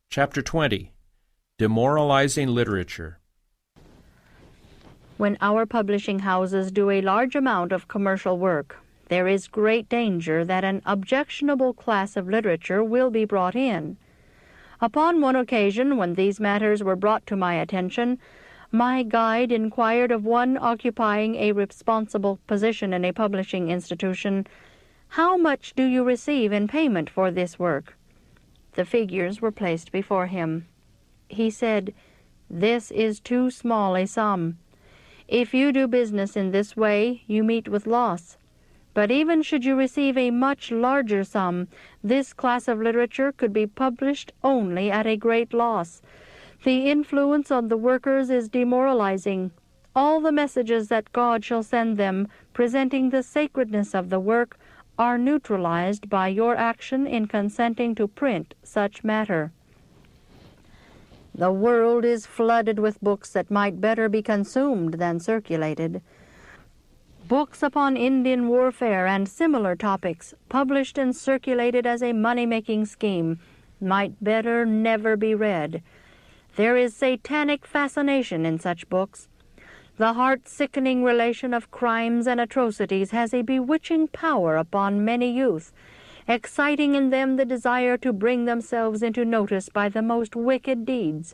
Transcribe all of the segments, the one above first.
Chapter 20. Demoralizing Literature. When our publishing houses do a large amount of commercial work, there is great danger that an objectionable class of literature will be brought in. Upon one occasion, when these matters were brought to my attention, my guide inquired of one occupying a responsible position in a publishing institution, "How much do you receive in payment for this work?" The figures were placed before him. He said, "This is too small a sum. If you do business in this way, you meet with loss. But even should you receive a much larger sum, this class of literature could be published only at a great loss. The influence on the workers is demoralizing. All the messages that God shall send them, presenting the sacredness of the work, are neutralized by your action in consenting to print such matter. The world is flooded with books that might better be consumed than circulated. Books upon Indian warfare and similar topics, published and circulated as a money-making scheme, might better never be read. There is satanic fascination in such books. The heart-sickening relation of crimes and atrocities has a bewitching power upon many youth, exciting in them the desire to bring themselves into notice by the most wicked deeds.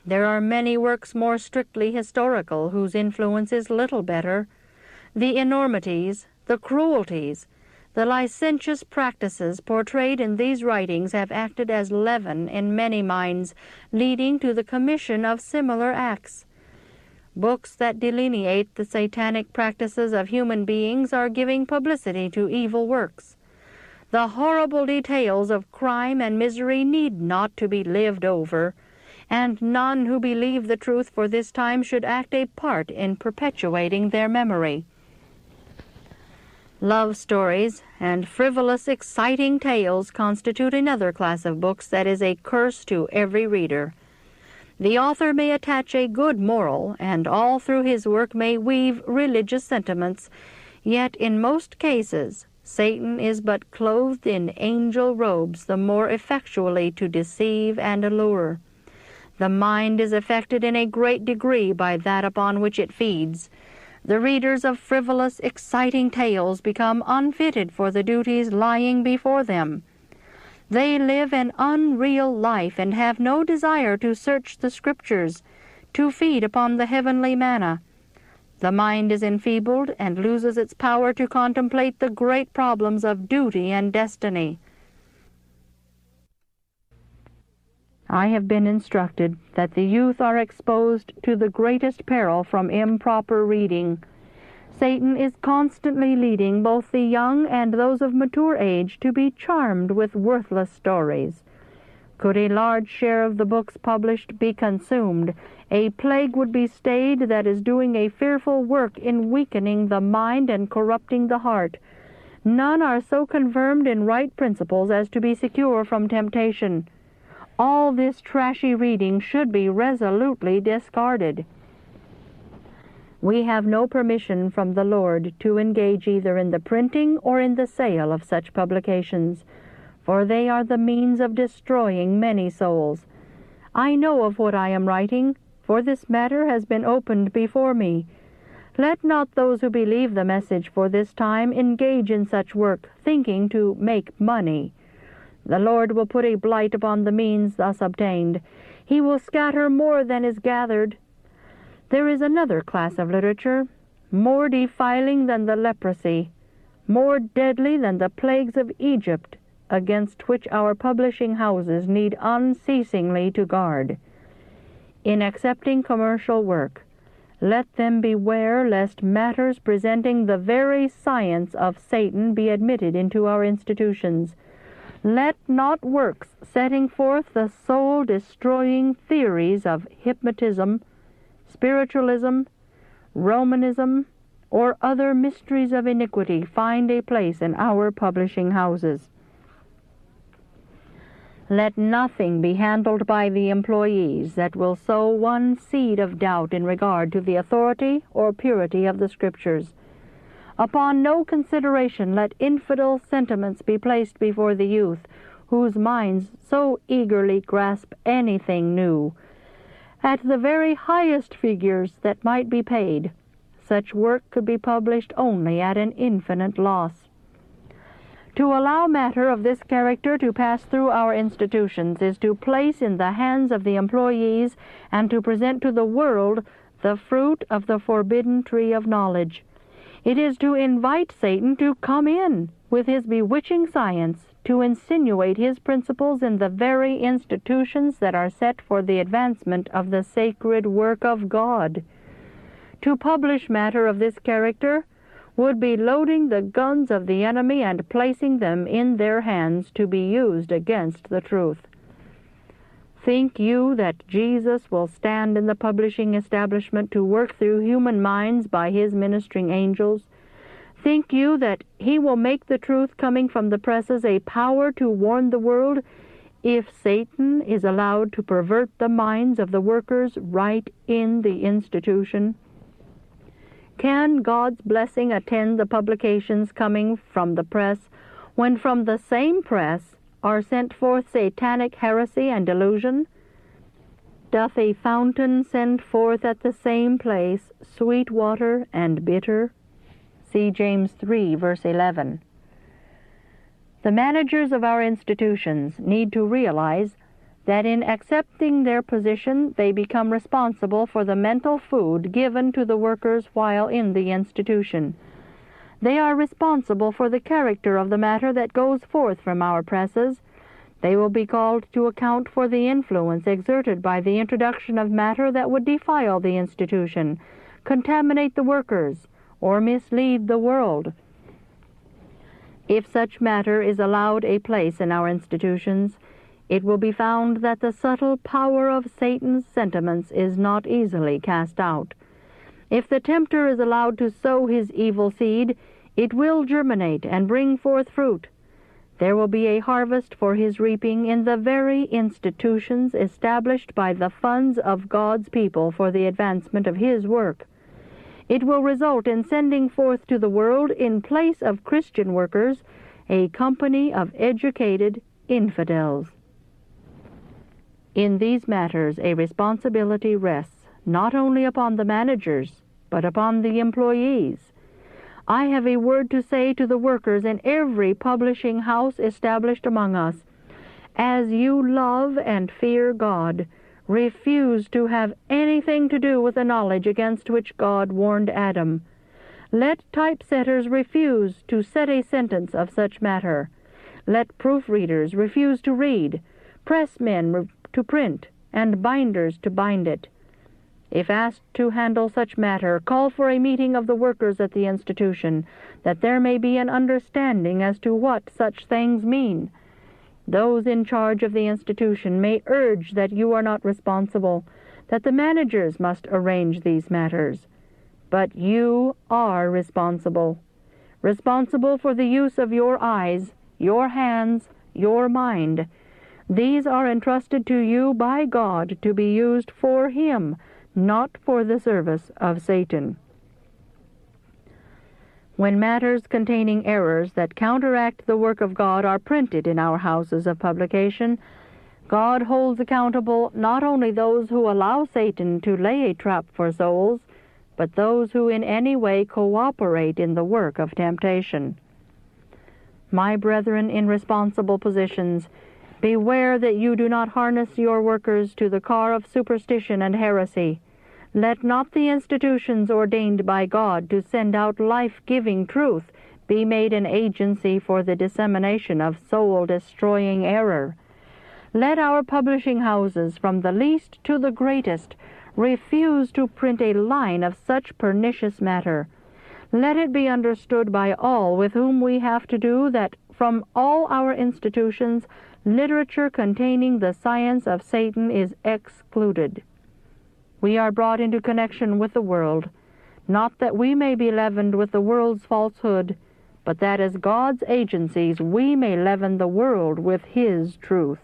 There are many works more strictly historical whose influence is little better. The enormities, the cruelties, the licentious practices portrayed in these writings have acted as leaven in many minds, leading to the commission of similar acts. Books that delineate the satanic practices of human beings are giving publicity to evil works. The horrible details of crime and misery need not to be lived over, and none who believe the truth for this time should act a part in perpetuating their memory. Love stories and frivolous, exciting tales constitute another class of books that is a curse to every reader. The author may attach a good moral, and all through his work may weave religious sentiments, yet in most cases Satan is but clothed in angel robes the more effectually to deceive and allure. The mind is affected in a great degree by that upon which it feeds. The readers of frivolous, exciting tales become unfitted for the duties lying before them. They live an unreal life and have no desire to search the Scriptures, to feed upon the heavenly manna. The mind is enfeebled and loses its power to contemplate the great problems of duty and destiny. I have been instructed that the youth are exposed to the greatest peril from improper reading. Satan is constantly leading both the young and those of mature age to be charmed with worthless stories. Could a large share of the books published be consumed, a plague would be stayed that is doing a fearful work in weakening the mind and corrupting the heart. None are so confirmed in right principles as to be secure from temptation. All this trashy reading should be resolutely discarded. We have no permission from the Lord to engage either in the printing or in the sale of such publications, for they are the means of destroying many souls. I know of what I am writing, for this matter has been opened before me. Let not those who believe the message for this time engage in such work, thinking to make money. The Lord will put a blight upon the means thus obtained. He will scatter more than is gathered. There is another class of literature, more defiling than the leprosy, more deadly than the plagues of Egypt, against which our publishing houses need unceasingly to guard. In accepting commercial work, let them beware lest matters presenting the very science of Satan be admitted into our institutions. Let not works setting forth the soul-destroying theories of hypnotism, spiritualism, Romanism, or other mysteries of iniquity find a place in our publishing houses. Let nothing be handled by the employees that will sow one seed of doubt in regard to the authority or purity of the Scriptures. Upon no consideration let infidel sentiments be placed before the youth, whose minds so eagerly grasp anything new, at the very highest figures that might be paid. Such work could be published only at an infinite loss. To allow matter of this character to pass through our institutions is to place in the hands of the employees and to present to the world the fruit of the forbidden tree of knowledge. It is to invite Satan to come in with his bewitching science, to insinuate his principles in the very institutions that are set for the advancement of the sacred work of God. To publish matter of this character would be loading the guns of the enemy and placing them in their hands to be used against the truth. Think you that Jesus will stand in the publishing establishment to work through human minds by his ministering angels? Think you that he will make the truth coming from the presses a power to warn the world if Satan is allowed to pervert the minds of the workers right in the institution? Can God's blessing attend the publications coming from the press, when from the same press are sent forth satanic heresy and delusion? Doth a fountain send forth at the same place sweet water and bitter? See James 3, verse 11. The managers of our institutions need to realize that in accepting their position they become responsible for the mental food given to the workers while in the institution. They are responsible for the character of the matter that goes forth from our presses. They will be called to account for the influence exerted by the introduction of matter that would defile the institution, contaminate the workers, or mislead the world. If such matter is allowed a place in our institutions, it will be found that the subtle power of Satan's sentiments is not easily cast out. If the tempter is allowed to sow his evil seed, it will germinate and bring forth fruit. There will be a harvest for his reaping in the very institutions established by the funds of God's people for the advancement of his work. It will result in sending forth to the world, in place of Christian workers, a company of educated infidels. In these matters, a responsibility rests not only upon the managers, but upon the employees. I have a word to say to the workers in every publishing house established among us. As you love and fear God, refuse to have anything to do with the knowledge against which God warned Adam. Let typesetters refuse to set a sentence of such matter. Let proofreaders refuse to read, pressmen to print, and binders to bind it. If asked to handle such matter, call for a meeting of the workers at the institution, that there may be an understanding as to what such things mean. Those in charge of the institution may urge that you are not responsible, that the managers must arrange these matters. But you are responsible. Responsible for the use of your eyes, your hands, your mind. These are entrusted to you by God to be used for Him, not for the service of Satan. When matters containing errors that counteract the work of God are printed in our houses of publication, God holds accountable not only those who allow Satan to lay a trap for souls, but those who in any way cooperate in the work of temptation. My brethren in responsible positions, beware that you do not harness your workers to the car of superstition and heresy. Let not the institutions ordained by God to send out life-giving truth be made an agency for the dissemination of soul-destroying error. Let our publishing houses, from the least to the greatest, refuse to print a line of such pernicious matter. Let it be understood by all with whom we have to do that from all our institutions, literature containing the science of Satan is excluded. We are brought into connection with the world, not that we may be leavened with the world's falsehood, but that as God's agencies we may leaven the world with His truth.